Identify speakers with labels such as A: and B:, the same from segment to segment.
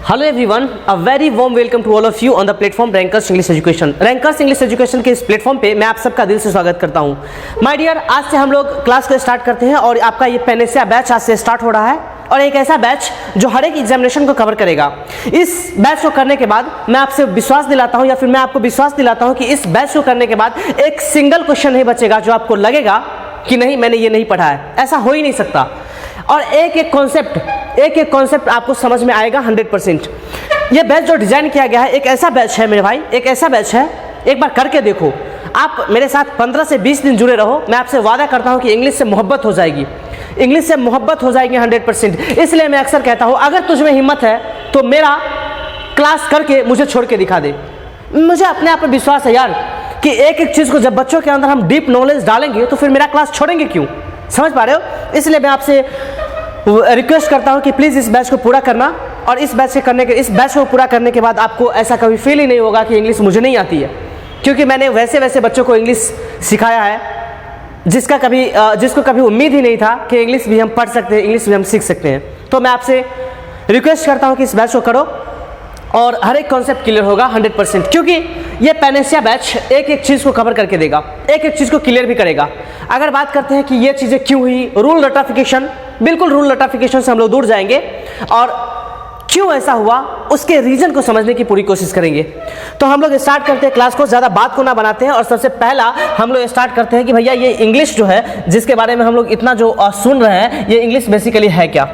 A: Hello everyone, a very warm welcome to all of you on the platform Rankers English Education. Rankers English Education के इस platform पे मैं आप सबका दिल से स्वागत करता हूं। माय डियर, आज से हम लोग क्लास को स्टार्ट करते हैं और आपका ये पेनेसिया बैच आज से स्टार्ट हो रहा है और एक ऐसा बैच जो हर एक एग्जामिनेशन को कवर करेगा। इस बैच को करने के बाद मैं आपसे विश्वास दिलाता हूँ या फिर मैं आपको विश्वास दिलाता हूँ कि इस बैच को करने के बाद एक सिंगल क्वेश्चन नहीं बचेगा जो आपको लगेगा कि नहीं मैंने ये नहीं पढ़ा है। ऐसा हो ही नहीं सकता। और एक एक कॉन्सेप्ट आपको समझ में आएगा 100%। ये बैच जो डिजाइन किया गया है एक ऐसा बैच है मेरे भाई, एक ऐसा बैच है, एक बार करके देखो। आप मेरे साथ 15 से 20 दिन जुड़े रहो, मैं आपसे वादा करता हूँ कि इंग्लिश से मोहब्बत हो जाएगी, इंग्लिश से मोहब्बत हो जाएगी 100%। इसलिए मैं अक्सर कहता हूँ अगर तुझ में हिम्मत है तो मेरा क्लास करके मुझे छोड़ के दिखा दे। मुझे अपने आप पर विश्वास है यार कि एक एक चीज़ को जब बच्चों के अंदर हम डीप नॉलेज डालेंगे तो फिर मेरा क्लास छोड़ेंगे क्यों? समझ पा रहे हो? इसलिए मैं आपसे रिक्वेस्ट करता हूं कि प्लीज़ इस बैच को पूरा करना और इस बैच को पूरा करने के बाद आपको ऐसा कभी फील ही नहीं होगा कि इंग्लिश मुझे नहीं आती है, क्योंकि मैंने वैसे बच्चों को इंग्लिश सिखाया है जिसको कभी उम्मीद ही नहीं था कि इंग्लिश भी हम पढ़ सकते हैं, इंग्लिश भी हम सीख सकते हैं। तो मैं आपसे रिक्वेस्ट करता हूँ कि इस बैच को करो और हर एक कॉन्सेप्ट क्लियर होगा 100%, क्योंकि ये पेनेसिया बैच एक एक चीज़ को कवर करके देगा, एक एक चीज़ को क्लियर भी करेगा। अगर बात करते हैं कि ये चीज़ें क्यों हुई, रूल रटाफिकेशन, बिल्कुल रूल रटाफिकेशन से हम लोग दूर जाएंगे और क्यों ऐसा हुआ उसके रीजन को समझने की पूरी कोशिश करेंगे। तो हम लोग स्टार्ट करते हैं क्लास को, ज़्यादा बात को ना बनाते हैं और सबसे पहला हम लोग स्टार्ट करते हैं कि भैया ये इंग्लिश जो है जिसके बारे में हम लोग इतना जो सुन रहे हैं, ये इंग्लिश बेसिकली है क्या?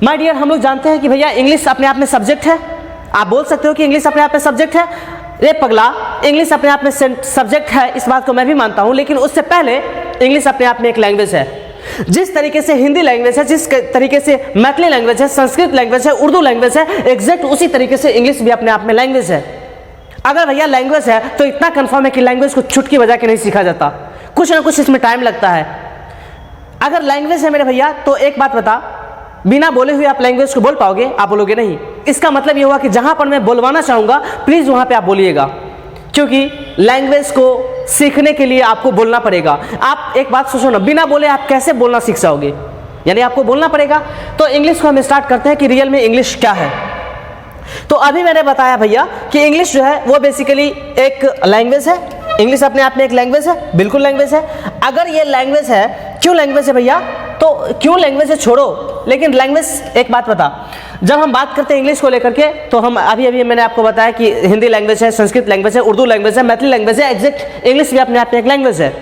A: माय डियर, हम लोग जानते हैं कि भैया इंग्लिश अपने आप में सब्जेक्ट है। आप बोल सकते हो कि इंग्लिश अपने आप में सब्जेक्ट है। रे पगला, इंग्लिश अपने आप में सब्जेक्ट है, इस बात को मैं भी मानता हूं, लेकिन उससे पहले इंग्लिश अपने आप में एक लैंग्वेज है। जिस तरीके से हिंदी लैंग्वेज है, जिस तरीके से मैथिली लैंग्वेज है, संस्कृत लैंग्वेज है, उर्दू लैंग्वेज है, एग्जैक्ट उसी तरीके से इंग्लिश भी अपने आप में लैंग्वेज है। अगर भैया लैंग्वेज है तो इतना कंफर्म है कि लैंग्वेज को चुटकी बजा के नहीं सीखा जाता, कुछ ना कुछ इसमें टाइम लगता है। अगर लैंग्वेज है मेरे भैया तो एक बात बता, बिना बोले हुए आप लैंग्वेज को बोल पाओगे? आप बोलोगे नहीं। इसका मतलब ये हुआ कि जहां पर मैं बोलवाना चाहूंगा प्लीज वहां पे आप बोलिएगा, क्योंकि लैंग्वेज को सीखने के लिए आपको बोलना पड़ेगा। आप एक बात सोचो ना, बिना बोले आप कैसे बोलना सीख जाओगे? यानी आपको बोलना पड़ेगा। तो इंग्लिश को हम स्टार्ट करते हैं कि रियल में इंग्लिश क्या है। तो अभी मैंने बताया भैया कि इंग्लिश जो है वो बेसिकली एक लैंग्वेज है। इंग्लिश अपने आप में एक लैंग्वेज है, बिल्कुल लैंग्वेज है। अगर ये लैंग्वेज है, क्यों लैंग्वेज है भैया? तो क्यों लैंग्वेज है छोड़ो, लेकिन लैंग्वेज, एक बात बता, जब हम बात करते हैं इंग्लिश को लेकर के तो हम अभी मैंने आपको बताया कि हिंदी लैंग्वेज है, संस्कृत लैंग्वेज है, उर्दू लैंग्वेज है, मैथिली लैंग्वेज है, एग्जैक्ट इंग्लिश भी अपने आप में एक लैंग्वेज है।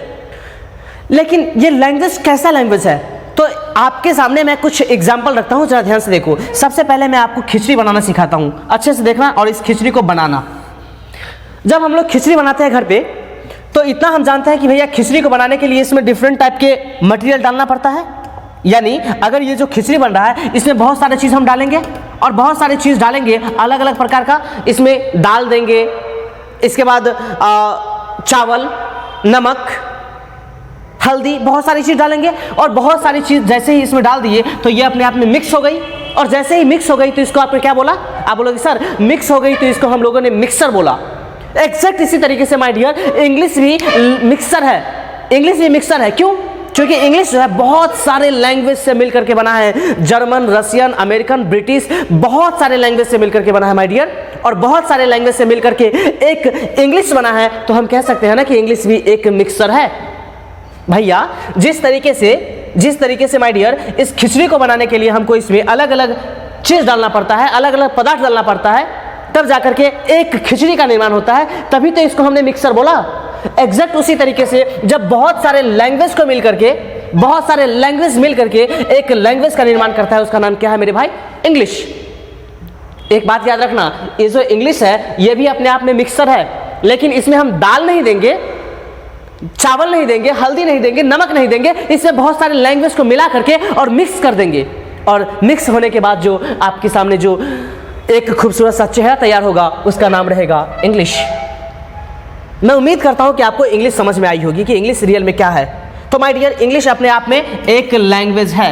A: लेकिन ये लैंग्वेज कैसा लैंग्वेज है? तो आपके सामने मैं कुछ एग्जाम्पल रखता हूँ, जरा ध्यान से देखो। सबसे पहले मैं आपको खिचड़ी बनाना सिखाता हूँ, अच्छे से देखना और इस खिचड़ी को बनाना। जब हम लोग खिचड़ी बनाते हैं घर पे तो इतना हम जानते हैं कि भैया खिचड़ी को बनाने के लिए इसमें डिफरेंट टाइप के मटेरियल डालना पड़ता है। यानी अगर ये जो खिचड़ी बन रहा है इसमें बहुत सारे चीज़ हम डालेंगे और बहुत सारी चीज़ डालेंगे, अलग अलग प्रकार का इसमें डाल देंगे। इसके बाद चावल, नमक, हल्दी, बहुत सारी चीज़ डालेंगे और बहुत सारी चीज़ जैसे ही इसमें डाल दिए तो ये अपने आप में मिक्स हो गई। और जैसे ही मिक्स हो गई तो इसको आपने क्या बोला? आप बोलोगे सर मिक्स हो गई तो इसको हम लोगों ने मिक्सर बोला। एग्जैक्ट इसी तरीके से माय डियर इंग्लिश भी मिक्सर है। इंग्लिश भी मिक्सर है, क्यों? क्योंकि इंग्लिश जो है बहुत सारे लैंग्वेज से मिलकर के बना है। जर्मन, रशियन, अमेरिकन, ब्रिटिश, बहुत सारे लैंग्वेज से मिलकर के बना है माय डियर। और बहुत सारे लैंग्वेज से मिलकर के एक इंग्लिश बना है, तो हम कह सकते हैं ना कि इंग्लिश भी एक मिक्सर है भैया। जिस तरीके से माय डियर इस खिचड़ी को बनाने के लिए हमको इसमें अलग अलग चीज़ डालना पड़ता है, अलग अलग पदार्थ डालना पड़ता है, तब जाकर के एक खिचड़ी का निर्माण होता है, तभी तो इसको हमने मिक्सर बोला। एग्जैक्ट उसी तरीके से जब बहुत सारे लैंग्वेज मिल करके एक लैंग्वेज का निर्माण करता है, उसका नाम क्या है मेरे भाई? इंग्लिश। एक बात याद रखना, ये जो इंग्लिश है ये भी अपने आप में मिक्सर है, लेकिन इसमें हम दाल नहीं देंगे, चावल नहीं देंगे, हल्दी नहीं देंगे, नमक नहीं देंगे, इसमें बहुत सारे लैंग्वेज को मिला करके और मिक्स कर देंगे। और मिक्स होने के बाद जो आपके सामने जो एक खूबसूरत सा चेहरा तैयार होगा उसका नाम रहेगा इंग्लिश। मैं उम्मीद करता हूं कि आपको इंग्लिश समझ में आई होगी कि इंग्लिश रियल में क्या है। तो माय डियर इंग्लिश अपने आप में एक लैंग्वेज है।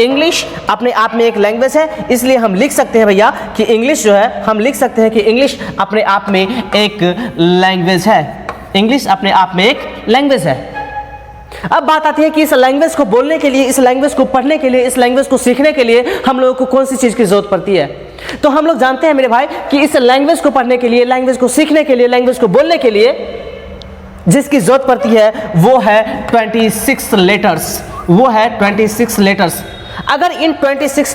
A: इंग्लिश अपने आप में एक लैंग्वेज है, इसलिए हम लिख सकते हैं भैया कि इंग्लिश जो है, हम लिख सकते हैं कि इंग्लिश अपने आप में एक लैंग्वेज है। इंग्लिश अपने आप में एक लैंग्वेज है। अब बात आती है कि इस लैंग्वेज को बोलने के लिए, इस लैंग्वेज को पढ़ने के लिए, इस लैंग्वेज को सीखने के लिए हम लोगों को कौन सी चीज़ की जरूरत पड़ती है? तो हम लोग जानते हैं मेरे भाई कि इस लैंग्वेज को पढ़ने के लिए, लैंग्वेज को सीखने के लिए, लैंग्वेज को बोलने के लिए जिसकी जरूरत पड़ती है वो है 26 लेटर्स, वो है 26 लेटर्स। अगर इन 26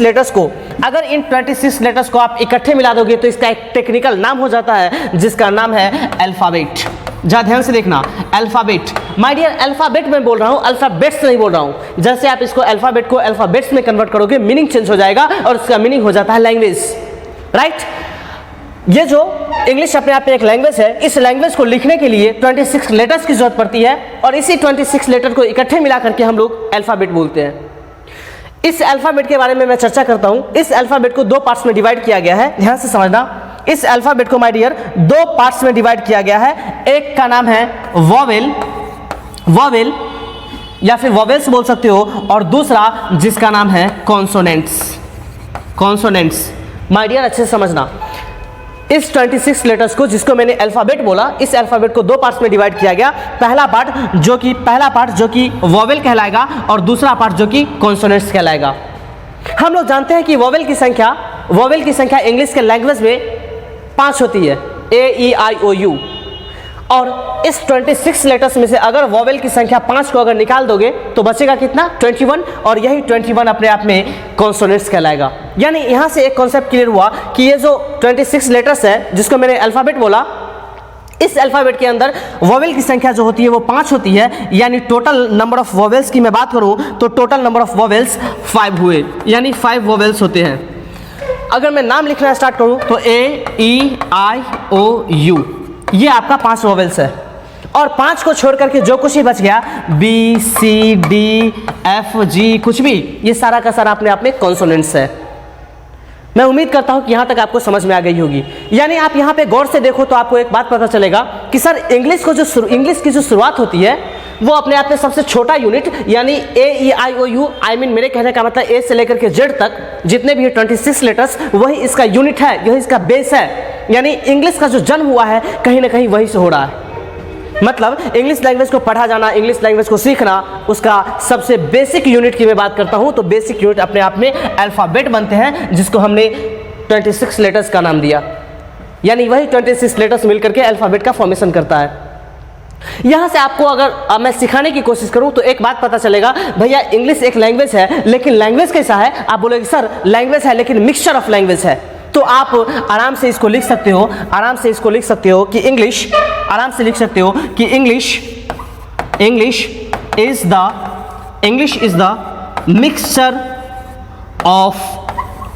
A: लेटर्स को आप इकट्ठे मिला दोगे तो इसका एक टेक्निकल नाम हो जाता है जिसका नाम है अल्फाबेट। जरा ध्यान से देखना, अल्फाबेट। माय डियर, अल्फाबेट मैं बोल रहा हूँ, अल्फाबेट्स नहीं बोल रहा हूँ। जैसे आप इसको अल्फाबेट को अल्फाबेट्स में कन्वर्ट करोगे मीनिंग चेंज हो जाएगा और उसका मीनिंग हो जाता है लैंग्वेज, राइट। ये जो इंग्लिश अपने आप में एक लैंग्वेज है, इस लैंग्वेज को लिखने के लिए 26 लेटर्स की जरूरत पड़ती है और इसी 26 लेटर को इकट्ठे मिला करके हम लोग अल्फाबेट बोलते हैं। इस अल्फाबेट के बारे में मैं चर्चा करता हूं। इस अल्फाबेट को दो पार्ट्स में डिवाइड किया गया है, ध्यान से समझना। इस अल्फाबेट को माय डियर दो पार्ट्स में डिवाइड किया गया है। एक का नाम है वॉवेल या फिर वॉवेल्स बोल सकते हो, और दूसरा जिसका नाम है कॉन्सोनेंट्स। माय डियर अच्छे से समझना, इस 26 लेटर्स को, जिसको मैंने अल्फाबेट बोला, इस अल्फाबेट को दो पार्ट्स में डिवाइड किया गया। पहला पार्ट जो कि वॉवेल कहलाएगा और दूसरा पार्ट जो कि कॉन्सोनेंट्स कहलाएगा। हम लोग जानते हैं कि वॉवेल की संख्या इंग्लिश के लैंग्वेज में 5 होती है, AEIOU। और इस 26 लेटर्स में से अगर वॉवेल की संख्या 5 को अगर निकाल दोगे तो बचेगा कितना? 21, और यही 21 अपने आप में कॉन्सोनेंट्स कहलाएगा। यानी यहां से एक कॉन्सेप्ट क्लियर हुआ कि ये जो 26 लेटर्स है जिसको मैंने अल्फाबेट बोला, इस अल्फाबेट के अंदर वॉवेल की संख्या जो होती है वो 5 होती है। यानी टोटल नंबर ऑफ वॉवेल्स की मैं बात करूं तो टोटल नंबर ऑफ वॉवेल्स 5 हुए, यानी 5 वॉवेल्स होते हैं। अगर मैं नाम लिखना स्टार्ट करूं तो AEIOU, ये आपका 5 वॉवेल्स है। और 5 को छोड़ करके जो कुछ ही बच गया, BCDFG, कुछ भी, ये सारा का सारा अपने आप में कॉन्सोनेंट्स है। मैं उम्मीद करता हूं कि यहां तक आपको समझ में आ गई होगी। यानी आप यहां पे गौर से देखो तो आपको एक बात पता चलेगा कि सर इंग्लिश की जो शुरुआत होती है वो अपने आप में सबसे छोटा यूनिट, यानी AEIOU, मेरे कहने का मतलब A से लेकर के Z तक जितने भी 26 लेटर्स, वही इसका यूनिट है, यही इसका बेस है। यानी इंग्लिश का जो जन्म हुआ है कहीं ना कहीं वहीं से हो रहा है। मतलब इंग्लिश लैंग्वेज को पढ़ा जाना, इंग्लिश लैंग्वेज को सीखना, उसका सबसे बेसिक यूनिट की मैं बात करता हूं तो बेसिक यूनिट अपने आप में अल्फाबेट बनते हैं, जिसको हमने 26 लेटर्स का नाम दिया। यानी वही 26 लेटर्स मिलकर के अल्फाबेट का फॉर्मेशन करता है। यहां से आपको अगर मैं सिखाने की कोशिश करूं तो एक बात पता चलेगा, भैया इंग्लिश एक लैंग्वेज है, लेकिन लैंग्वेज कैसा है? आप बोलोगे सर लैंग्वेज है लेकिन मिक्सचर ऑफ लैंग्वेज है। तो आप आराम से इसको लिख सकते हो, कि English is the mixture of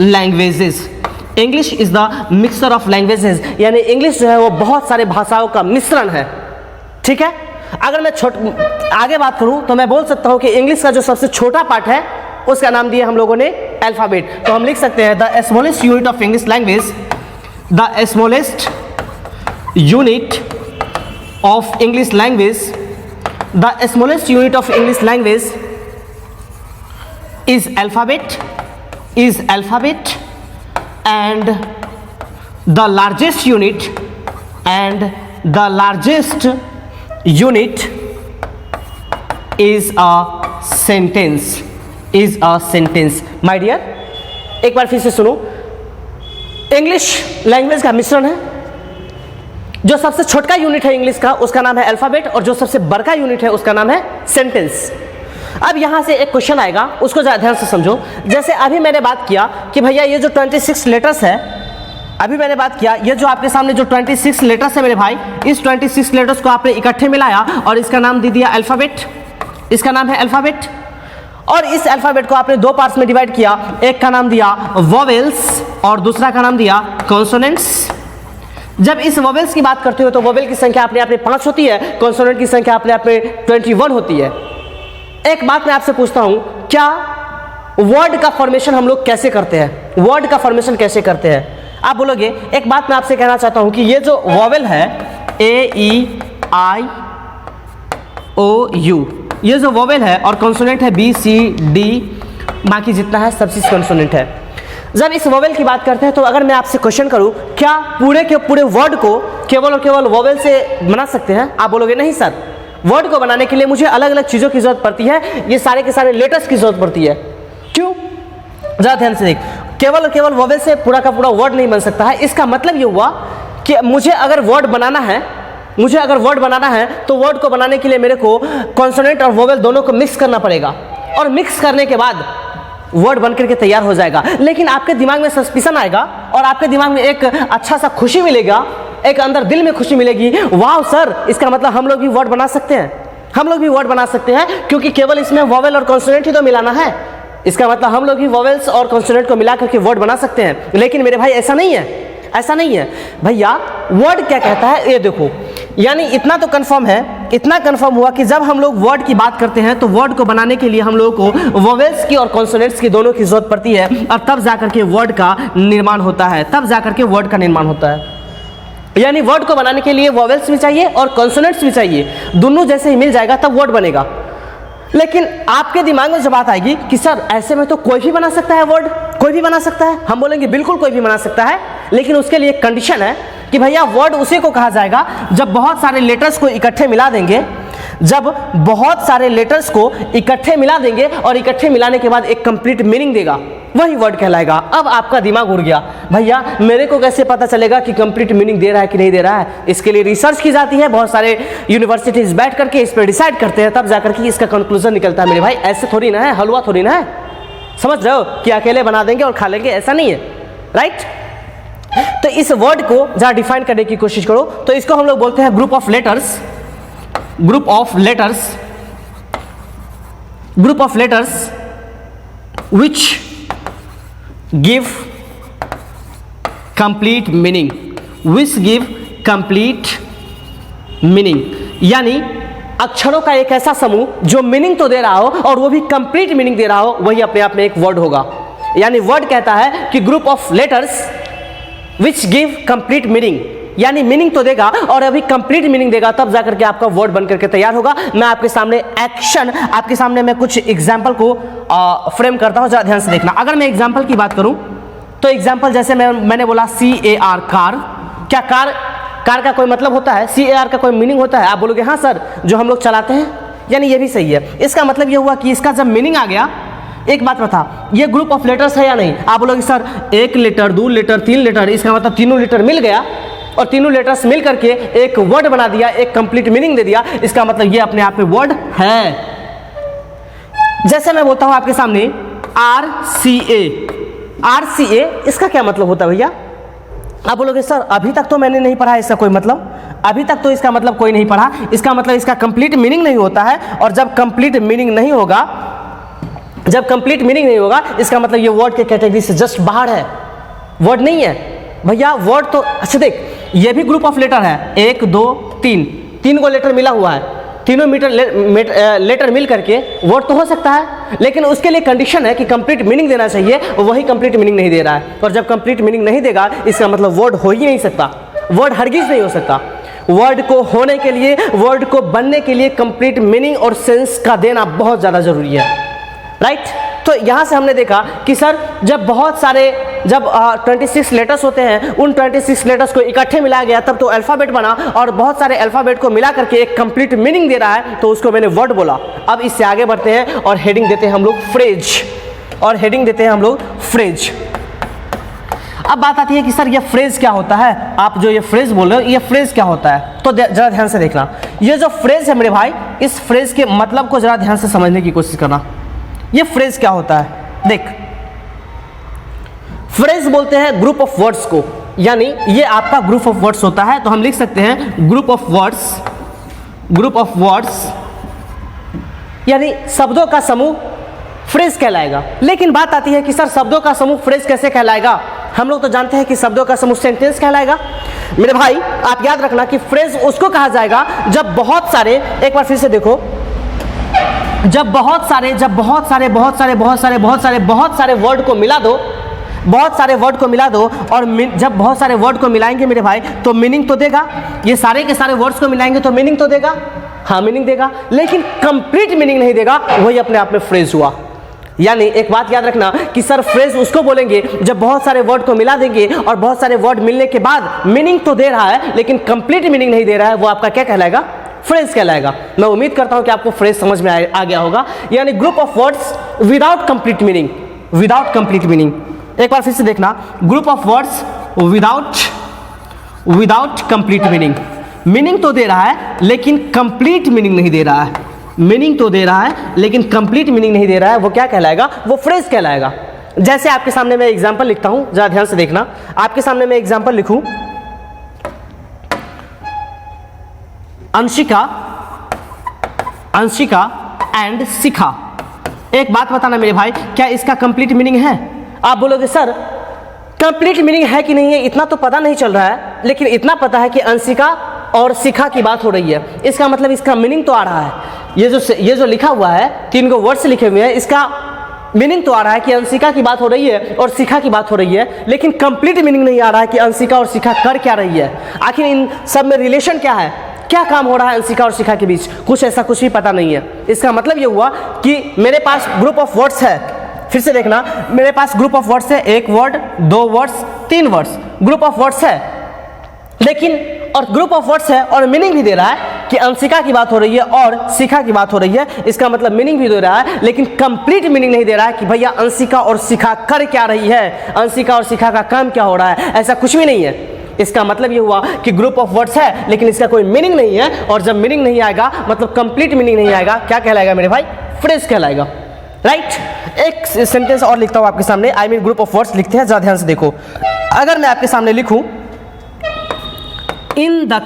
A: languages. English is the mixture of languages, यानी इंग्लिश जो है वो बहुत सारे भाषाओं का मिश्रण है। ठीक है, अगर मैं आगे बात करूं तो मैं बोल सकता हूं कि इंग्लिश का जो सबसे छोटा पार्ट है उसका नाम दिया हम लोगों ने अल्फाबेट। तो हम लिख सकते हैं the smallest unit of English language, the smallest unit of English language, the smallest unit of English language is alphabet, and the largest unit is a sentence। My dear एक बार फिर से सुनो, इंग्लिश लैंग्वेज का मिश्रण है। जो सबसे छोटा यूनिट है इंग्लिश का उसका नाम है अल्फाबेट, और जो सबसे बड़ा यूनिट है उसका नाम है सेंटेंस। अब यहां से एक क्वेश्चन आएगा, उसको जरा ध्यान से समझो। जैसे अभी मैंने बात किया कि भैया ये जो 26 लेटर्स है, ये जो आपके सामने जो 26 लेटर्स है मेरे भाई, इस 26 लेटर्स को आपने इकट्ठे मिलाया और इसका नाम दे दिया अल्फाबेट, इसका नाम है अल्फाबेट। और इस अल्फाबेट को आपने दो पार्ट्स में डिवाइड किया, एक का नाम दिया वॉवेल्स और दूसरा का नाम दिया कॉन्सोनेंट्स। जब इस वॉवेल्स की बात करते हो तो वॉवेल की संख्या अपने आप में 5 होती है, कॉन्सोनेंट की संख्या अपने आप में 21 होती है। एक बात मैं आपसे पूछता हूं, क्या वर्ड का फॉर्मेशन हम लोग कैसे करते हैं? आप बोलोगे, एक बात मैं आपसे कहना चाहता हूं कि ये जो वॉवेल है AEIOU, ये जो वॉवेल है और कॉन्सोनेंट है BCD, बाकी जितना है सब चीज कॉन्सोनेंट है। जब इस वॉवेल की बात करते हैं तो अगर मैं आपसे क्वेश्चन करूं, क्या पूरे के पूरे वर्ड को केवल और केवल वॉवेल से बना सकते हैं? आप बोलोगे नहीं सर, वर्ड को बनाने के लिए मुझे अलग अलग चीजों की जरूरत पड़ती है, ये सारे के सारे लेटर्स की जरूरत पड़ती है। क्यों? जरा ध्यान से देख, केवल और केवल वोवेल से पूरा का पूरा वर्ड नहीं बन सकता है। इसका मतलब ये हुआ कि मुझे अगर वर्ड बनाना है तो वर्ड को बनाने के लिए मेरे को कॉन्सोनेंट और वोवेल दोनों को मिक्स करना पड़ेगा, और मिक्स करने के बाद वर्ड बन करके तैयार हो जाएगा। लेकिन आपके दिमाग में सस्पिशन आएगा और आपके दिमाग में एक अच्छा सा खुशी मिलेगा, एक अंदर दिल में खुशी मिलेगी, वाह सर, इसका मतलब हम लोग भी वर्ड बना सकते हैं, क्योंकि केवल इसमें वोवेल और कॉन्सोनेंट ही तो मिलाना है। इसका मतलब हम लोग भी वोवेल्स और कॉन्सोनेंट को मिला करके वर्ड बना सकते हैं। लेकिन मेरे भाई ऐसा नहीं है भैया। वर्ड क्या कहता है ये देखो, यानी इतना तो कंफर्म हुआ कि जब हम लोग वर्ड की बात करते हैं तो वर्ड को बनाने के लिए हम लोगों को वोवेल्स की और कॉन्सोनेंट्स की दोनों की जरूरत पड़ती है, और तब जाकर के वर्ड का निर्माण होता है। यानी वर्ड को बनाने के लिए वोवेल्स भी चाहिए और कॉन्सोनेंट्स भी चाहिए, दोनों जैसे ही मिल जाएगा तब वर्ड बनेगा। लेकिन आपके दिमाग में जब बात आएगी कि सर ऐसे में तो कोई भी बना सकता है वर्ड, कोई भी बना सकता है, हम बोलेंगे बिल्कुल कोई भी बना सकता है, लेकिन उसके लिए एक कंडीशन है कि भैया वर्ड उसी को कहा जाएगा जब बहुत सारे लेटर्स को इकट्ठे मिला देंगे, और इकट्ठे मिलाने के बाद एक कंप्लीट मीनिंग देगा, वही वर्ड कहलाएगा। अब आपका दिमाग उड़ गया, भैया मेरे को कैसे पता चलेगा कि कंप्लीट मीनिंग दे रहा है कि नहीं दे रहा है? इसके लिए रिसर्च की जाती है, बहुत सारे यूनिवर्सिटीज बैठ करके इस पर डिसाइड करते हैं, तब जाकर के इसका कंक्लूजन निकलता है। मेरे भाई ऐसे थोड़ी ना है, हलवा थोड़ी ना है, समझ रहे हो कि अकेले बना देंगे और खा लेंगे, ऐसा नहीं है, राइट? तो इस वर्ड को जरा डिफाइन करने की कोशिश करो, तो इसको हम लोग बोलते हैं group of letters which give complete meaning, यानी अक्षरों का एक ऐसा समूह जो मीनिंग तो दे रहा हो और वो भी कंप्लीट मीनिंग दे रहा हो, वही अपने आप में एक वर्ड होगा। यानी वर्ड कहता है कि group of letters which give complete meaning, यानी मीनिंग तो देगा और अभी कंप्लीट मीनिंग देगा, तब जाकर के आपका वर्ड बन करके तैयार होगा। मैं आपके सामने मैं कुछ एग्जाम्पल को फ्रेम करता हूं, जरा ध्यान से देखना। अगर मैं एग्जाम्पल की बात करूं तो एग्जाम्पल जैसे मैंने बोला CAR, कार। क्या कार का कोई मतलब होता है? CAR का कोई मीनिंग होता है? आप बोलोगे हाँ सर, जो हम लोग चलाते हैं, यानी ये भी सही है। इसका मतलब ये हुआ कि इसका जब मीनिंग आ गया, एक बात बता, ये ग्रुप ऑफ लेटर्स है या नहीं? आप बोलोगे सर 1 लीटर 2 लीटर 3 लीटर, इसका मतलब तीनों लीटर मिल गया और तीनों लेटर्स मिल करके एक वर्ड बना दिया, एक कंप्लीट मीनिंग दे दिया, इसका मतलब ये अपने आप में वर्ड है। जैसे मैं बोलता हूं आपके सामने RCA, इसका क्या मतलब होता है भैया? आप बोलोगे सर अभी तक तो मैंने नहीं पढ़ा इसका कोई मतलब, अभी तक तो इसका मतलब कोई नहीं पढ़ा, इसका मतलब इसका कंप्लीट मीनिंग नहीं होता है, और जब कंप्लीट मीनिंग नहीं होगा इसका मतलब ये वर्ड के कैटेगरी से जस्ट बाहर है, वर्ड नहीं है भैया। वर्ड तो अच्छा देख, ये भी ग्रुप ऑफ लेटर है, 1 2 3 को लेटर मिला हुआ है, तीनों लेटर मिल करके वर्ड तो हो सकता है, लेकिन उसके लिए कंडीशन है कि कंप्लीट मीनिंग देना चाहिए, और वही कंप्लीट मीनिंग नहीं दे रहा है। और जब कंप्लीट मीनिंग नहीं देगा इसका मतलब वर्ड हो ही नहीं सकता, वर्ड हरगिज नहीं हो सकता। वर्ड को होने के लिए, वर्ड को बनने के लिए कंप्लीट मीनिंग और सेंस का देना बहुत ज़्यादा जरूरी है, राइट? तो यहाँ से हमने देखा कि सर जब 26 लेटर्स होते हैं, उन 26 लेटर्स को इकट्ठे मिलाया गया तब तो अल्फ़ाबेट बना, और बहुत सारे अल्फ़ाबेट को मिला करके एक कंप्लीट मीनिंग दे रहा है, तो उसको मैंने वर्ड बोला। अब इससे आगे बढ़ते हैं और हेडिंग देते हैं हम लोग फ्रेज, अब बात आती है कि सर ये फ्रेज क्या होता है? आप जो ये फ्रेज बोल रहे हो, ये फ्रेज क्या होता है? तो जरा ध्यान से देखना, ये जो फ्रेज है मेरे भाई, इस फ्रेज के मतलब को जरा ध्यान से समझने की कोशिश करना। ये फ्रेज क्या होता है? देख, फ्रेज बोलते हैं ग्रुप ऑफ वर्ड्स को, यानी ये आपका ग्रुप ऑफ वर्ड्स होता है, तो हम लिख सकते हैं ग्रुप ऑफ वर्ड्स यानी शब्दों का समूह फ्रेज कहलाएगा। लेकिन बात आती है कि सर शब्दों का समूह फ्रेज कैसे कहलाएगा? हम लोग तो जानते हैं कि शब्दों का समूह सेंटेंस कहलाएगा। मेरे भाई आप याद रखना कि फ्रेज उसको कहा जाएगा जब बहुत सारे, एक बार फिर से देखो, जब बहुत सारे वर्ड को मिला दो, और जब बहुत सारे वर्ड को मिलाएंगे मेरे भाई तो मीनिंग तो देगा। ये सारे के सारे वर्ड्स को मिलाएंगे तो मीनिंग तो देगा, हाँ मीनिंग देगा, लेकिन कंप्लीट मीनिंग नहीं देगा, वही अपने आप में फ्रेज हुआ। यानी एक बात याद रखना कि सर फ्रेज उसको बोलेंगे जब बहुत सारे वर्ड को मिला देंगे और बहुत सारे वर्ड मिलने के बाद मीनिंग तो दे रहा है लेकिन कंप्लीट मीनिंग नहीं दे रहा है, वो आपका क्या कहलाएगा? फ्रेज कहलाएगा। मैं उम्मीद करता हूं कि आपको फ्रेज समझ में आ गया होगा। यानी group of words without complete meaning, एक बार फिर से देखना, group of words without complete meaning. Meaning तो दे रहा है लेकिन कंप्लीट मीनिंग नहीं दे रहा है। मीनिंग तो दे रहा है लेकिन कंप्लीट मीनिंग नहीं दे रहा है। वो क्या कहलाएगा? वो फ्रेज कहलाएगा। जैसे आपके सामने मैं एग्जांपल लिखता हूं, जरा ध्यान से देखना। आपके सामने मैं एग्जांपल लिखूं, अंशिका एंड शिखा। एक बात बताना मेरे भाई, क्या इसका कंप्लीट मीनिंग है? आप बोलोगे सर कंप्लीट मीनिंग है कि नहीं है इतना तो पता नहीं चल रहा है, लेकिन इतना पता है कि अंशिका और शिखा की बात हो रही है। इसका मतलब इसका मीनिंग तो आ रहा है। ये जो लिखा हुआ है, 3 वर्ड्स लिखे हुए हैं, इसका मीनिंग तो आ रहा है कि अंशिका की बात हो रही है और शिखा की बात हो रही है, लेकिन कंप्लीट मीनिंग नहीं आ रहा है कि अंशिका और शिखा कर क्या रही है। आखिर इन सब में रिलेशन क्या है, क्या काम हो रहा है अंशिका और शिखा के बीच? कुछ ऐसा कुछ भी पता नहीं है। इसका मतलब ये हुआ कि मेरे पास ग्रुप ऑफ वर्ड्स है। फिर से देखना, मेरे पास ग्रुप ऑफ वर्ड्स है, 1 word, 2 words, 3 words, group of words है, लेकिन और ग्रुप ऑफ वर्ड्स है और मीनिंग भी दे रहा है कि अंशिका की बात हो रही है और शिखा की बात हो रही है। इसका मतलब मीनिंग भी दे रहा है, लेकिन कंप्लीट मीनिंग नहीं दे रहा है कि भैया अंशिका और शिखा कर क्या रही है, अंशिका और शिखा का काम क्या हो रहा है। ऐसा कुछ भी नहीं है। इसका मतलब ये हुआ कि ग्रुप ऑफ वर्ड्स है लेकिन इसका कोई मीनिंग नहीं है, और जब मीनिंग नहीं आएगा मतलब कंप्लीट मीनिंग नहीं आएगा, क्या कहलाएगा मेरे भाई? फ्रेज कहलाएगा। राइट। एक सेंटेंस और लिखता हूं आपके सामने, I mean group of words लिखते हैं, जरा ध्यान से देखो। अगर मैं आपके सामने लिखूं इन द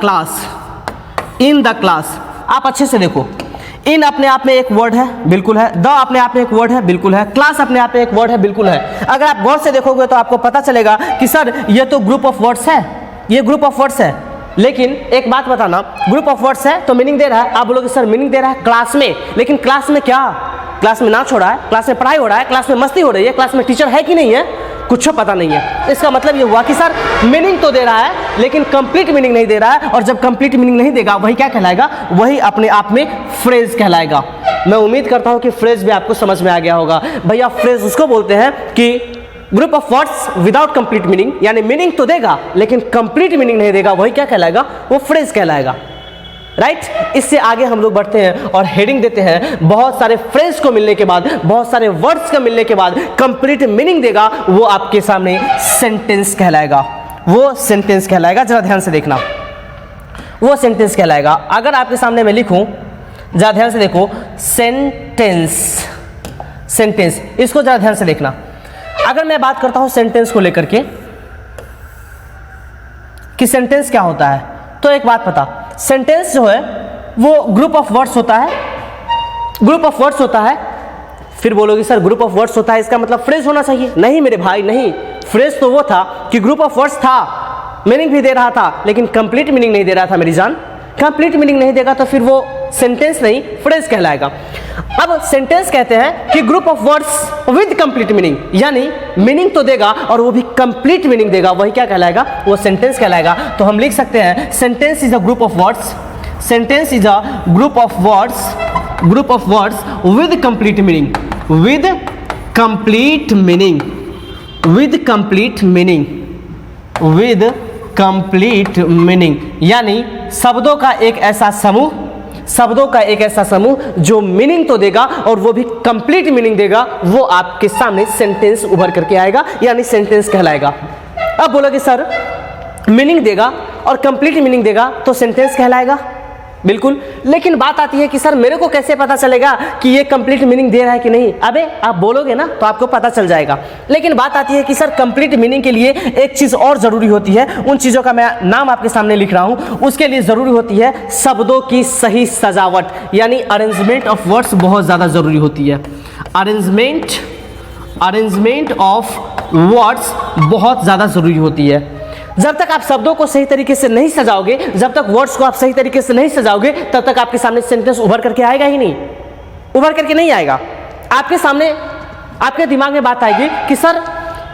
A: क्लास, आप अच्छे से देखो, इन अपने आप में एक वर्ड है, बिल्कुल है। द अपने आप में एक वर्ड है, बिल्कुल है। क्लास अपने आप में एक वर्ड है, बिल्कुल है। अगर आप गौर से देखोगे तो आपको पता चलेगा कि सर ये तो ग्रुप ऑफ वर्ड्स है, ये ग्रुप ऑफ वर्ड्स है, लेकिन एक बात बताना, ग्रुप ऑफ वर्ड्स है तो मीनिंग दे रहा है। आप बोलोगे सर मीनिंग दे रहा है क्लास में, लेकिन क्लास में क्या? क्लास में नाच हो रहा है, क्लास में पढ़ाई हो रहा है, क्लास में मस्ती हो रही है, क्लास में टीचर है कि नहीं है, कुछ पता नहीं है। इसका मतलब ये हुआ कि सर मीनिंग तो दे रहा है लेकिन कंप्लीट मीनिंग नहीं दे रहा है, और जब कंप्लीट मीनिंग नहीं देगा वही क्या कहलाएगा? वही अपने आप में फ्रेज कहलाएगा। मैं उम्मीद करता हूं कि फ्रेज भी आपको समझ में आ गया होगा। भैया फ्रेज उसको बोलते हैं कि group of words without complete meaning, यानी मीनिंग तो देगा लेकिन कंप्लीट मीनिंग नहीं देगा, वही क्या कहलाएगा? वो फ्रेज कहलाएगा। राइट। इससे आगे हम लोग बढ़ते हैं और हेडिंग देते हैं, बहुत सारे फ्रेज को मिलने के बाद, बहुत सारे वर्ड्स का मिलने के बाद कंप्लीट मीनिंग देगा, वो आपके सामने सेंटेंस कहलाएगा। वो सेंटेंस कहलाएगा। जरा ध्यान से देखना, वो सेंटेंस कहलाएगा। अगर आपके सामने मैं लिखूं, जरा ध्यान से देखो, सेंटेंस, इसको जरा ध्यान से देखना। अगर मैं बात करता हूं सेंटेंस को लेकर के कि सेंटेंस क्या होता है, तो एक बात पता, सेंटेंस जो है वो ग्रुप ऑफ वर्ड्स होता है, ग्रुप ऑफ वर्ड्स होता है। फिर बोलोगे सर ग्रुप ऑफ वर्ड्स होता है इसका मतलब फ्रेज होना चाहिए। नहीं मेरे भाई नहीं, फ्रेज तो वो था कि ग्रुप ऑफ वर्ड्स था, मीनिंग भी दे रहा था लेकिन कंप्लीट मीनिंग नहीं दे रहा था मेरी जान। कंप्लीट मीनिंग नहीं देगा तो फिर वो सेंटेंस नहीं फ्रेज कहलाएगा। अब सेंटेंस कहते हैं कि group of words with complete meaning, यानी मीनिंग तो देगा और वो भी कंप्लीट मीनिंग देगा, वही क्या कहलाएगा? वो सेंटेंस कहलाएगा। तो हम लिख सकते हैं sentence is a group of words, sentence is a group of words with complete meaning, with complete meaning, with complete meaning, with complete meaning, यानी शब्दों का एक ऐसा समूह जो मीनिंग तो देगा और वो भी कंप्लीट मीनिंग देगा, वो आपके सामने सेंटेंस उभर करके आएगा, यानी सेंटेंस कहलाएगा। अब बोलोगे सर मीनिंग देगा और कंप्लीट मीनिंग देगा तो सेंटेंस कहलाएगा, बिल्कुल। लेकिन बात आती है कि सर मेरे को कैसे पता चलेगा कि ये कंप्लीट मीनिंग दे रहा है कि नहीं? अबे आप बोलोगे ना तो आपको पता चल जाएगा। लेकिन बात आती है कि सर कंप्लीट मीनिंग के लिए एक चीज और जरूरी होती है, उन चीजों का मैं नाम आपके सामने लिख रहा हूं। उसके लिए जरूरी होती है शब्दों की सही सजावट, यानी अरेंजमेंट ऑफ वर्ड्स बहुत ज्यादा जरूरी होती है। अरेंजमेंट ऑफ वर्ड्स बहुत ज्यादा जरूरी होती है। जब तक आप शब्दों को सही तरीके से नहीं सजाओगे, जब तक वर्ड्स को आप सही तरीके से नहीं सजाओगे, तब तक आपके सामने सेंटेंस उभर करके आएगा ही नहीं, उभर करके नहीं आएगा। आपके सामने, आपके दिमाग में बात आएगी कि सर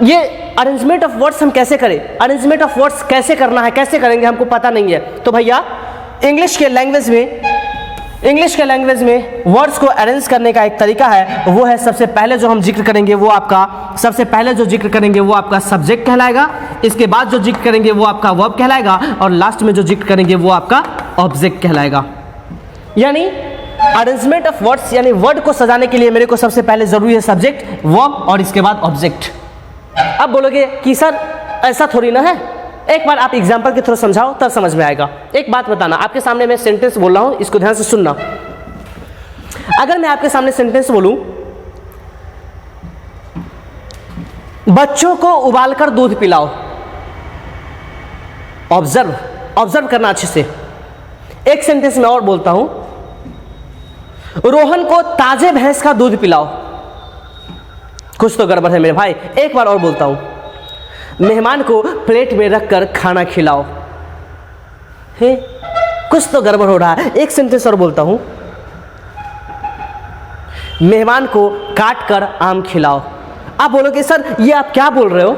A: ये अरेंजमेंट ऑफ वर्ड्स हम कैसे करें, अरेंजमेंट ऑफ वर्ड्स कैसे करना है, कैसे करेंगे, हमको पता नहीं है। तो भैया इंग्लिश के लैंग्वेज में वर्ड्स को अरेंज करने का एक तरीका है, वो है सबसे पहले जो हम जिक्र करेंगे वो आपका सब्जेक्ट कहलाएगा, इसके बाद जो जिक्र करेंगे वो आपका वर्ब कहलाएगा, और लास्ट में जो जिक्र करेंगे वो आपका ऑब्जेक्ट कहलाएगा। यानी अरेंजमेंट ऑफ वर्ड्स, यानी वर्ड को सजाने के लिए मेरे को सबसे पहले जरूरी है सब्जेक्ट, वर्ब और इसके बाद ऑब्जेक्ट। अब बोलोगे कि सर ऐसा थोड़ी ना है, एक बार आप एग्जाम्पल के थ्रू समझाओ तब समझ में आएगा। एक बात बताना, आपके सामने मैं सेंटेंस बोल रहा हूं, इसको ध्यान से सुनना। अगर मैं आपके सामने सेंटेंस बोलूं, बच्चों को उबालकर दूध पिलाओ, ऑब्जर्व करना अच्छे से। एक सेंटेंस में और बोलता हूं, रोहन को ताजे भैंस का दूध पिलाओ, कुछ तो गड़बड़ है मेरे भाई। एक बार और बोलता हूं, मेहमान को प्लेट में रखकर खाना खिलाओ, है कुछ तो गड़बड़ हो रहा है। एक सेंटेंस और बोलता हूं, मेहमान को काट कर आम खिलाओ। आप बोलोगे सर ये आप क्या बोल रहे हो,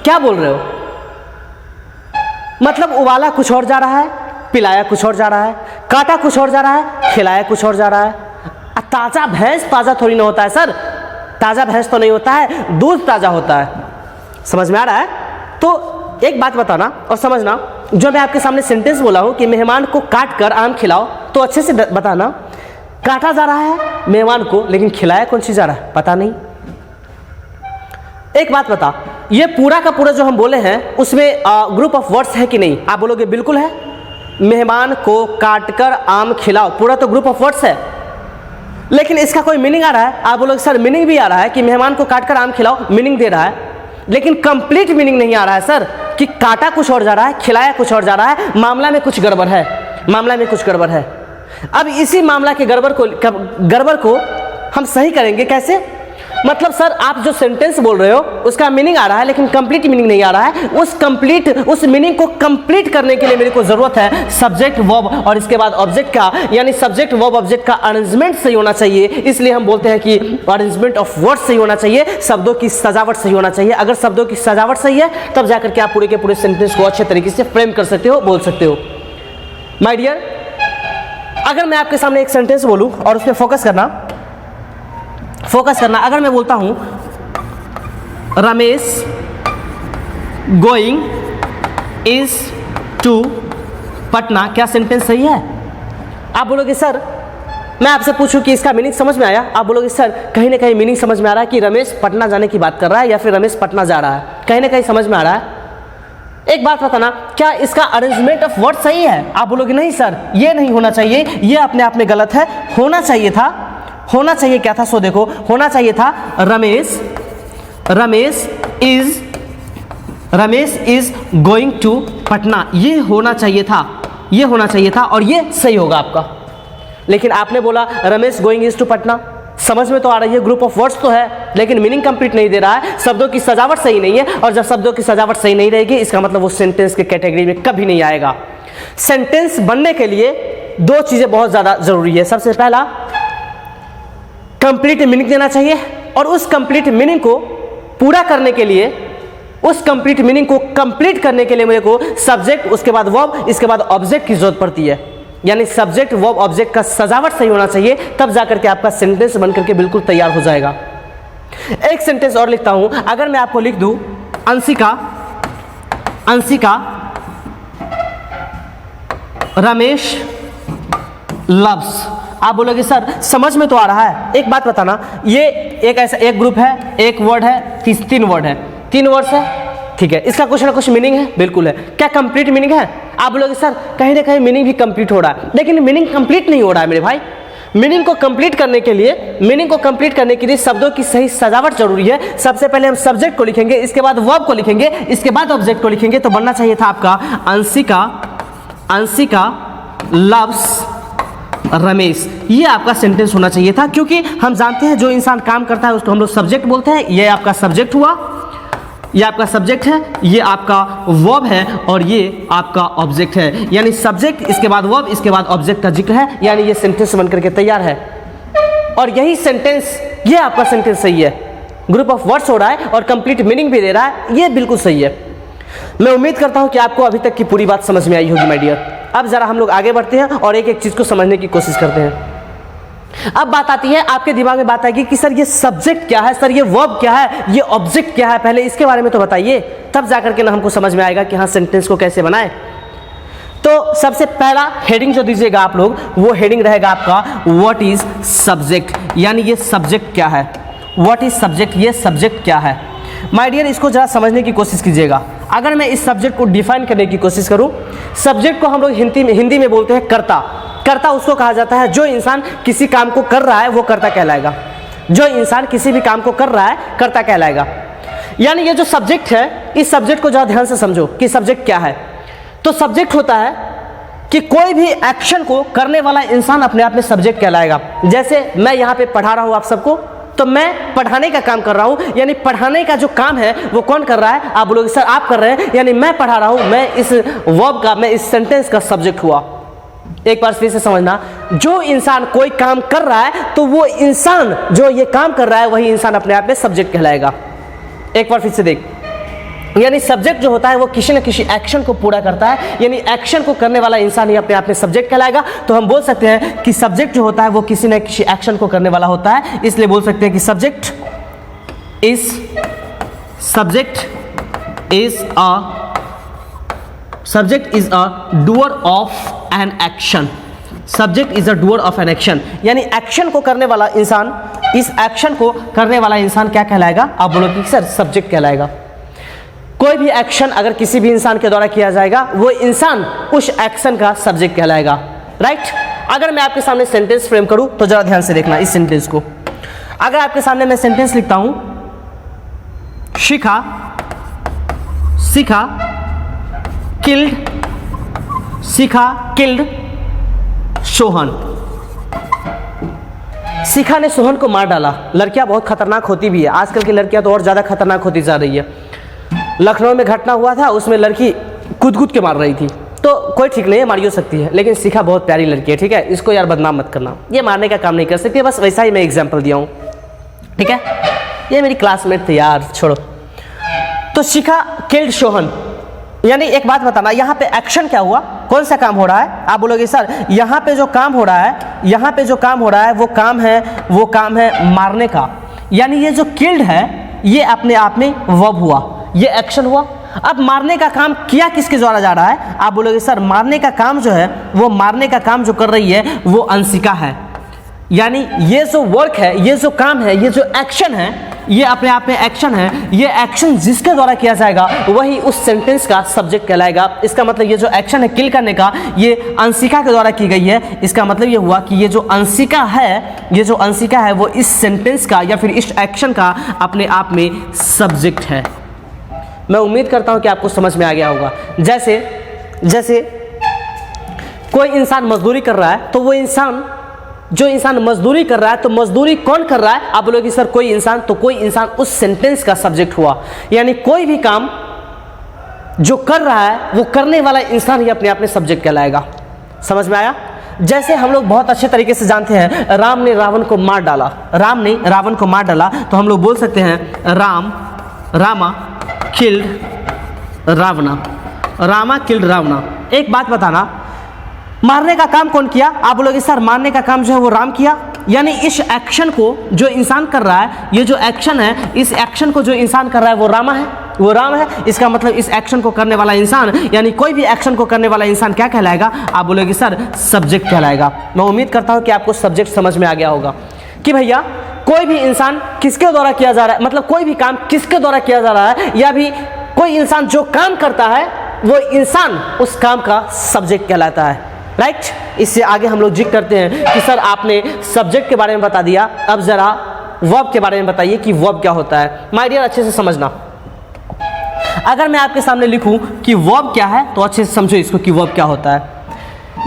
A: क्या बोल रहे हो? मतलब उबाला कुछ और जा रहा है, पिलाया कुछ और जा रहा है, काटा कुछ और जा रहा है, खिलाया कुछ और जा रहा है। ताजा भैंस ताजा थोड़ी ना होता है सर, ताजा भैंस तो नहीं होता है, दूध ताजा होता है। समझ में आ रहा है? तो एक बात बताना और समझना, जो मैं आपके सामने सेंटेंस बोला हूं कि मेहमान को काट कर आम खिलाओ, तो अच्छे से बताना, काटा जा रहा है मेहमान को, लेकिन खिलाया कौन सी जा रहा है पता नहीं। एक बात बता, ये पूरा का पूरा जो हम बोले हैं उसमें ग्रुप ऑफ वर्ड्स है कि नहीं? आप बोलोगे बिल्कुल है। मेहमान को काटकर आम खिलाओ, पूरा तो ग्रुप ऑफ वर्ड्स है, लेकिन इसका कोई मीनिंग आ रहा है? आप बोलोगे सर मीनिंग भी आ रहा है कि मेहमान को काटकर आम खिलाओ, मीनिंग दे रहा है, लेकिन कंप्लीट मीनिंग नहीं आ रहा है सर, कि काटा कुछ और जा रहा है, खिलाया कुछ और जा रहा है, मामला में कुछ गड़बड़ है, मामला में कुछ गड़बड़ है। अब इसी मामला के गड़बड़ को हम सही करेंगे कैसे? मतलब सर आप जो सेंटेंस बोल रहे हो उसका मीनिंग आ रहा है, लेकिन कंप्लीट मीनिंग नहीं आ रहा है। उस मीनिंग को कंप्लीट करने के लिए मेरे को जरूरत है सब्जेक्ट वर्ब और इसके बाद ऑब्जेक्ट का, यानी सब्जेक्ट वर्ब ऑब्जेक्ट का अरेंजमेंट सही होना चाहिए। इसलिए हम बोलते हैं कि अरेंजमेंट ऑफ वर्ड सही होना चाहिए, शब्दों की सजावट सही होना चाहिए। अगर शब्दों की सजावट सही है तब जाकर के आप पूरे के पूरे सेंटेंस को अच्छे तरीके से फ्रेम कर सकते हो, बोल सकते हो। माय डियर, अगर मैं आपके सामने एक सेंटेंस बोलूं और उस पर फोकस करना, अगर मैं बोलता हूं Ramesh going is to Patna, क्या सेंटेंस सही है? आप बोलोगे सर, मैं आपसे पूछूं कि इसका मीनिंग समझ में आया? आप बोलोगे सर कहीं ना कहीं मीनिंग समझ में आ रहा है कि रमेश पटना जाने की बात कर रहा है या फिर रमेश पटना जा रहा है, कहीं ना कहीं समझ में आ रहा है। एक बात बताना, क्या इसका अरेंजमेंट ऑफ वर्ड सही है? आप बोलोगे नहीं सर ये नहीं होना चाहिए, ये अपने आप में गलत है, होना चाहिए क्या था? सो देखो, होना चाहिए था Ramesh is going to Patna, ये होना चाहिए था और ये सही होगा आपका। लेकिन आपने बोला Ramesh going is to Patna, समझ में तो आ रही है, ग्रुप ऑफ वर्ड्स तो है, लेकिन मीनिंग कंप्लीट नहीं दे रहा है, शब्दों की सजावट सही नहीं है। और जब शब्दों की सजावट सही नहीं रहेगी इसका मतलब वो सेंटेंस के कैटेगरी में कभी नहीं आएगा। सेंटेंस बनने के लिए दो चीजें बहुत ज्यादा जरूरी है। सबसे पहला, कंप्लीट मीनिंग देना चाहिए, और उस कंप्लीट मीनिंग को पूरा करने के लिए, उस कंप्लीट मीनिंग को कंप्लीट करने के लिए मेरे को सब्जेक्ट, उसके बाद वर्ब, इसके बाद ऑब्जेक्ट की जरूरत पड़ती है। यानी सब्जेक्ट वर्ब ऑब्जेक्ट का सजावट सही होना चाहिए, तब जाकर के आपका सेंटेंस बनकर के बिल्कुल तैयार हो जाएगा। एक सेंटेंस और लिखता हूं, अगर मैं आपको लिख दूं अंशिका रमेश लव्स, आप बोलोगे सर समझ में तो आ रहा है। एक बात बताना, ये एक ऐसा एक ग्रुप है, एक वर्ड है, तीन वर्ड है, 3 वर्ड्स है, ठीक है, इसका कुछ ना कुछ मीनिंग है, बिल्कुल है। क्या कंप्लीट मीनिंग है? आप बोलोगे सर कहीं ना कहीं मीनिंग भी कंप्लीट हो रहा है, लेकिन मीनिंग कंप्लीट नहीं हो रहा है मेरे भाई। मीनिंग को कंप्लीट करने के लिए शब्दों की सही सजावट जरूरी है। सबसे पहले हम सब्जेक्ट को लिखेंगे, इसके बाद वर्ब को लिखेंगे, इसके बाद ऑब्जेक्ट को लिखेंगे। तो बनना चाहिए था आपका अंशिका लव्स रमेश, ये आपका सेंटेंस होना चाहिए था, क्योंकि हम जानते हैं जो इंसान काम करता है उसको हम लोग सब्जेक्ट बोलते हैं। ये आपका सब्जेक्ट हुआ, ये आपका सब्जेक्ट है, ये आपका वर्ब है और ये आपका ऑब्जेक्ट है। यानी सब्जेक्ट, इसके बाद वर्ब, इसके बाद ऑब्जेक्ट का जिक्र है, यानी ये सेंटेंस बनकर के तैयार है। और यही सेंटेंस, ये आपका सेंटेंस सही है, ग्रुप ऑफ वर्ड्स हो रहा है और कंप्लीट मीनिंग भी दे रहा है, ये बिल्कुल सही है। मैं उम्मीद करता हूं कि आपको अभी तक की पूरी बात समझ में आई होगी माय डियर। अब जरा हम लोग आगे बढ़ते हैं और एक एक चीज को समझने की कोशिश करते हैं। अब बात आती है, आपके दिमाग में बात आएगी कि सर ये सब्जेक्ट क्या है, सर ये वर्ब क्या है, ये ऑब्जेक्ट क्या है, पहले इसके बारे में तो बताइए, तब जाकर के ना हमको समझ में आएगा कि हाँ सेंटेंस को कैसे बनाएं। तो सबसे पहला हेडिंग जो दीजिएगा आप लोग, वो हेडिंग रहेगा आपका व्हाट इज सब्जेक्ट, यानी ये सब्जेक्ट क्या है। व्हाट इज सब्जेक्ट, ये सब्जेक्ट क्या है। माय डियर, इसको जरा समझने की कोशिश कीजिएगा। अगर मैं इस सब्जेक्ट को डिफाइन करने की कोशिश करूं, सब्जेक्ट को हम लोग हिंदी में बोलते हैं कर्ता। कर्ता उसको कहा जाता है जो इंसान किसी काम को कर रहा है वो कर्ता कहलाएगा। जो इंसान किसी भी काम को कर रहा है कर्ता कहलाएगा। यानी ये जो सब्जेक्ट है, इस सब्जेक्ट को जरा ध्यान से समझो कि सब्जेक्ट क्या है। तो सब्जेक्ट होता है कि कोई भी एक्शन को करने वाला इंसान अपने आप में सब्जेक्ट कहलाएगा। जैसे मैं यहाँ पे पढ़ा रहा हूँ आप सबको, तो मैं पढ़ाने का काम कर रहा हूँ, यानी पढ़ाने का जो काम है वो कौन कर रहा है? आप बोलोगे सर आप कर रहे हैं, यानी मैं पढ़ा रहा हूँ, मैं इस वर्ब का, मैं इस सेंटेंस का सब्जेक्ट हुआ। एक बार फिर से समझना, जो इंसान कोई काम कर रहा है तो वो इंसान जो ये काम कर रहा है वही इंसान अपने आप में सब्जेक्ट कहलाएगा। एक बार फिर से देख, यानी सब्जेक्ट जो होता है वो किसी न किसी एक्शन को पूरा करता है, यानी एक्शन को करने वाला इंसान ही अपने आप में सब्जेक्ट कहलाएगा। तो हम बोल सकते हैं कि सब्जेक्ट जो होता है वो किसी न किसी एक्शन को करने वाला होता है, इसलिए बोल सकते हैं कि subject is a doer of an action. Subject is a doer of an action, यानी एक्शन को करने वाला इंसान, इस एक्शन को करने वाला इंसान क्या कहलाएगा? आप बोलोगे सर सब्जेक्ट कहलाएगा। कोई भी एक्शन अगर किसी भी इंसान के द्वारा किया जाएगा वो इंसान उस एक्शन का सब्जेक्ट कहलाएगा। राइट? अगर मैं आपके सामने सेंटेंस फ्रेम करूं तो जरा ध्यान से देखना इस सेंटेंस को। अगर आपके सामने मैं सेंटेंस लिखता हूं, शिखा किल्ड सोहन। शिखा ने सोहन को मार डाला। लड़कियां बहुत खतरनाक होती भी है, आजकल की लड़कियां तो और ज्यादा खतरनाक होती जा रही है। लखनऊ में घटना हुआ था, उसमें लड़की कूद के मार रही थी, तो कोई ठीक नहीं है, मारी हो सकती है, लेकिन शिखा बहुत प्यारी लड़की है। ठीक है, इसको यार बदनाम मत करना, ये मारने का काम नहीं कर सकती है, बस वैसा ही मैं एग्जाम्पल दिया हूँ। ठीक है, ये मेरी क्लासमेट थी यार, छोड़ो। तो शिखा किल्ड सोहन, यानी एक बात बताना, यहाँ पे एक्शन क्या हुआ, कौन सा काम हो रहा है? आप बोलोगे सर यहाँ पे जो काम हो रहा है, वो काम है मारने का। यानी ये जो किल्ड है ये अपने आप में वर्ब हुआ, ये एक्शन हुआ। अब मारने का काम किया किसके द्वारा जा रहा है? आप बोलोगे सर मारने का काम जो है, वो मारने का काम जो कर रही है वो अंशिका है। यानी ये जो वर्क है, ये जो काम है, ये जो एक्शन है, ये अपने आप में एक्शन है। ये एक्शन जिसके द्वारा किया जाएगा वही उस सेंटेंस का सब्जेक्ट कहलाएगा। इसका मतलब ये जो एक्शन है किल करने का, ये अंशिका के द्वारा की गई है। इसका मतलब ये हुआ कि ये जो अंशिका है वो इस सेंटेंस का या फिर इस एक्शन का अपने आप में सब्जेक्ट है। मैं उम्मीद करता हूं कि आपको समझ में आ गया होगा। जैसे कोई इंसान मजदूरी कर रहा है, तो वो इंसान मजदूरी कर रहा है, तो मजदूरी कौन कर रहा है? आप बोलोगे सर कोई इंसान, तो कोई इंसान उस सेंटेंस का सब्जेक्ट हुआ। यानी कोई भी काम जो कर रहा है वो करने वाला इंसान ही अपने आप में सब्जेक्ट कहलाएगा। समझ में आया? जैसे हम लोग बहुत अच्छे तरीके से जानते हैं, राम ने रावण को मार डाला, तो हम लोग बोल सकते हैं रामा किल्ड रावणा। एक बात बताना, मारने का काम कौन किया? आप बोलोगे सर मारने का काम जो है वो राम किया। यानी इस एक्शन को जो इंसान कर रहा है, ये जो एक्शन है, इस एक्शन को जो इंसान कर रहा है वो राम है। इसका मतलब इस एक्शन को करने वाला इंसान, यानी कोई भी एक्शन को करने वाला इंसान क्या कहलाएगा? आप बोलोगे सर सब्जेक्ट कहलाएगा। मैं उम्मीद करता हूं कि आपको सब्जेक्ट समझ में आ गया होगा कि भैया कोई भी इंसान किसके द्वारा किया जा रहा है, मतलब कोई भी काम किसके द्वारा किया जा रहा है, या भी कोई इंसान जो काम करता है वो इंसान उस काम का सब्जेक्ट कहलाता है। राइट? इससे आगे हम लोग जिक्र करते हैं कि सर आपने सब्जेक्ट के बारे में बता दिया, अब जरा वर्ब के बारे में बताइए कि वर्ब क्या होता है। माय डियर, अच्छे से समझना। अगर मैं आपके सामने लिखूं कि वर्ब क्या है तो अच्छे से समझो इसको कि वर्ब क्या होता है।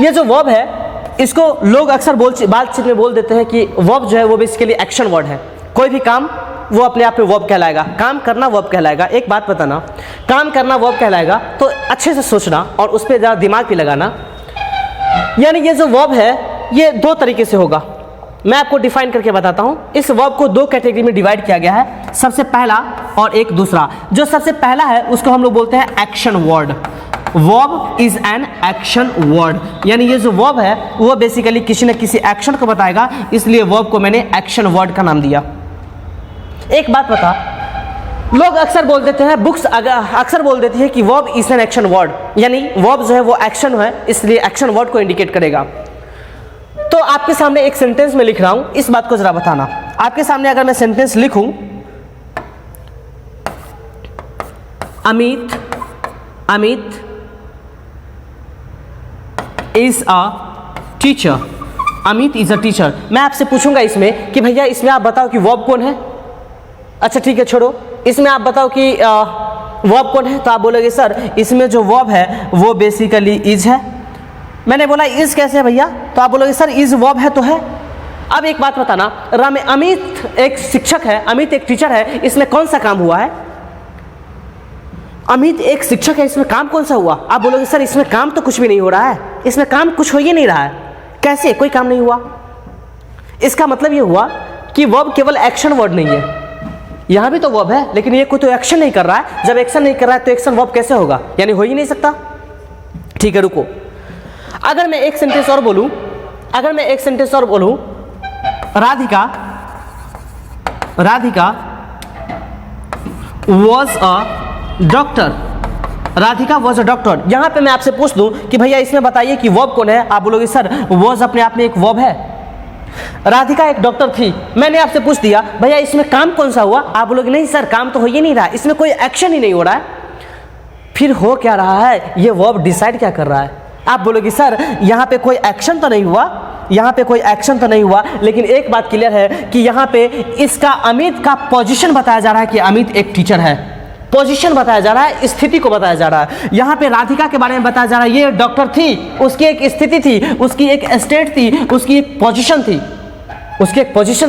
A: ये जो वर्ब है इसको लोग अक्सर बातचीत में बोल देते हैं कि वर्ब जो है वो बेसिकली एक्शन वर्ड है। कोई भी काम वो अपने आप में वर्ब कहलाएगा, काम करना वर्ब कहलाएगा। एक बात बताना, काम करना वर्ब कहलाएगा तो अच्छे से सोचना और उस पर ज़रा दिमाग भी लगाना। यानी ये जो वर्ब है ये दो तरीके से होगा, मैं आपको डिफाइन करके बताता हूं। इस वर्ब को दो कैटेगरी में डिवाइड किया गया है, सबसे पहला और एक दूसरा। जो सबसे पहला है उसको हम लोग बोलते हैं action word. Verb is an action word, यानी ये जो वर्ब है वो बेसिकली किसी न किसी एक्शन को बताएगा, इसलिए वर्ब को मैंने एक्शन वर्ड का नाम दिया। एक बात बता, लोग अक्सर बोल देते हैं, बुक्स अक्सर बोल देती है कि verb is an action word, यानी वर्ब जो है वो एक्शन है, इसलिए एक्शन वर्ड को इंडिकेट करेगा। तो आपके सामने एक सेंटेंस में लिख रहा हूं, इस बात को जरा बताना। आपके सामने अगर मैं सेंटेंस लिखूं, Amit is a teacher. Amit is a teacher. मैं आपसे पूछूंगा इसमें कि भैया इसमें आप बताओ कि वर्ब कौन है। अच्छा ठीक है, छोड़ो, इसमें आप बताओ कि वर्ब कौन है। तो आप बोलोगे सर इसमें जो वर्ब है वो बेसिकली इज है। मैंने बोला इज कैसे है भैया, तो आप बोलोगे सर इज वर्ब है तो है। अब एक बात बताना, अमित एक शिक्षक है, अमित एक टीचर है, इसमें कौन सा काम हुआ है? अमित एक शिक्षक है, इसमें काम कौन सा हुआ? आप बोलोगे सर इसमें काम तो कुछ भी नहीं हो रहा है, इसमें काम कुछ हो ही नहीं रहा है। कैसे? कोई काम नहीं हुआ। इसका मतलब ये हुआ कि वर्ब केवल एक्शन वर्ड नहीं है। यहां भी तो वर्ब है लेकिन ये कोई तो एक्शन नहीं कर रहा है। जब एक्शन नहीं कर रहा है तो एक्शन वर्ब कैसे होगा? यानी हो ही नहीं सकता। ठीक है, रुको, अगर मैं एक सेंटेंस और बोलूं, Radhika was a doctor. Radhika was a doctor. यहां पे मैं आपसे पूछ दूं कि भैया इसमें बताइए कि वर्ब कौन है। आप बोलोगे सर वॉज अपने आप में एक वर्ब है। राधिका एक डॉक्टर थी। मैंने आपसे पूछ दिया भैया इसमें काम कौन सा हुआ। आप बोलोगे नहीं सर काम तो हो ही नहीं रहा, इसमें कोई एक्शन ही नहीं हो रहा है। फिर हो क्या रहा है? ये वर्ब डिसाइड क्या कर रहा है? आप बोलोगे सर यहाँ पे कोई एक्शन तो नहीं हुआ, लेकिन एक बात क्लियर है कि यहाँ पे इसका अमित का पोजीशन बताया जा रहा है कि अमित एक टीचर है। पोजीशन बताया जा रहा है, स्थिति को बताया जा रहा है। यहाँ पे राधिका के बारे में बताया जा रहा है, ये डॉक्टर थी, उसकी एक स्थिति थी, उसकी एक स्टेट थी, उसकी एक पोजीशन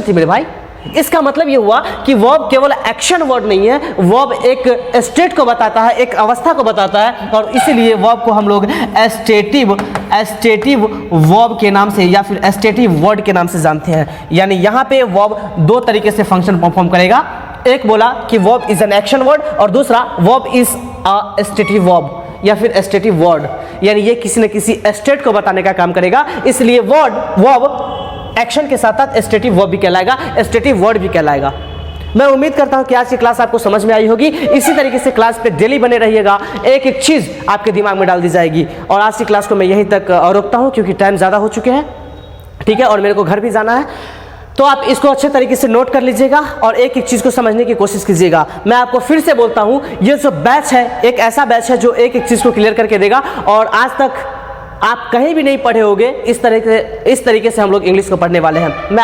A: थी मेरे भाई। इसका मतलब ये हुआ कि वर्ब केवल एक्शन वर्ड नहीं है, वर्ब एक स्टेट को बताता है, एक अवस्था को बताता है, और इसीलिए वर्ब को हम लोग एस्टेटिव वर्ब के नाम से या फिर एस्टेटिव वर्ड के नाम से जानते हैं। यानी यहाँ पे वर्ब दो तरीके से फंक्शन परफॉर्म करेगा। एक बोला कि verb is an action word और दूसरा वर्ब इज अ एस्टेटिव वर्ब या फिर एस्टेटिव वर्ड, यानी ये किसी न किसी स्टेट को बताने का काम करेगा। इसलिए वर्ब एक्शन के साथ साथ एस्टेटिव वर्ब भी कहलाएगा, एस्टेटिव वर्ड भी कहलाएगा। मैं उम्मीद करता हूं कि आज की क्लास आपको समझ में आई होगी। इसी तरीके से क्लास पे डेली बने रहिएगा, एक एक चीज़ आपके दिमाग में डाल दी जाएगी। और आज की क्लास को मैं यहीं तक रोकता हूं क्योंकि टाइम ज़्यादा हो चुके हैं, ठीक है, और मेरे को घर भी जाना है। तो आप इसको अच्छे तरीके से नोट कर लीजिएगा और एक एक चीज़ को समझने की कोशिश कीजिएगा। मैं आपको फिर से बोलता हूँ, ये जो बैच है एक ऐसा बैच है जो एक एक चीज़ को क्लियर करके देगा। और आज तक आप कहीं भी नहीं पढ़े होंगे इस तरीके से हम लोग इंग्लिश को पढ़ने वाले हैं। मैं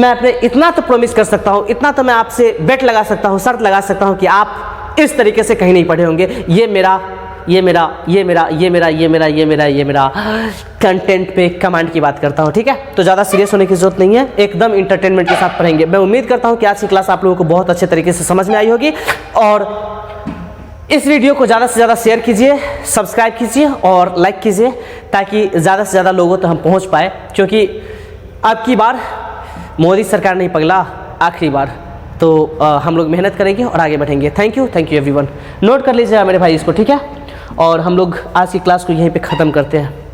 A: अपने इतना तो प्रॉमिस कर सकता हूँ, इतना तो मैं आपसे बेट लगा सकता हूँ, शर्त लगा सकता हूँ कि आप इस तरीके से कहीं नहीं पढ़े होंगे। ये मेरा कंटेंट पे कमांड की बात करता हूँ, ठीक है। तो ज़्यादा सीरियस होने की जरूरत नहीं है, एकदम इंटरटेनमेंट के साथ पढ़ेंगे। मैं उम्मीद करता हूँ कि आज की क्लास आप लोगों को बहुत अच्छे तरीके से समझ में आई होगी। और इस वीडियो को ज़्यादा से ज़्यादा शेयर कीजिए, सब्सक्राइब कीजिए और लाइक कीजिए ताकि ज़्यादा से ज़्यादा लोगों तक हम पहुँच पाए, क्योंकि अब की बार मोदी सरकार नहीं पगला, आखिरी बार। तो हम लोग मेहनत करेंगे और आगे बढ़ेंगे। Thank you everyone. नोट कर लीजिएगा मेरे भाई इसको, ठीक है। और हम लोग आज की क्लास को यहीं पे ख़त्म करते हैं।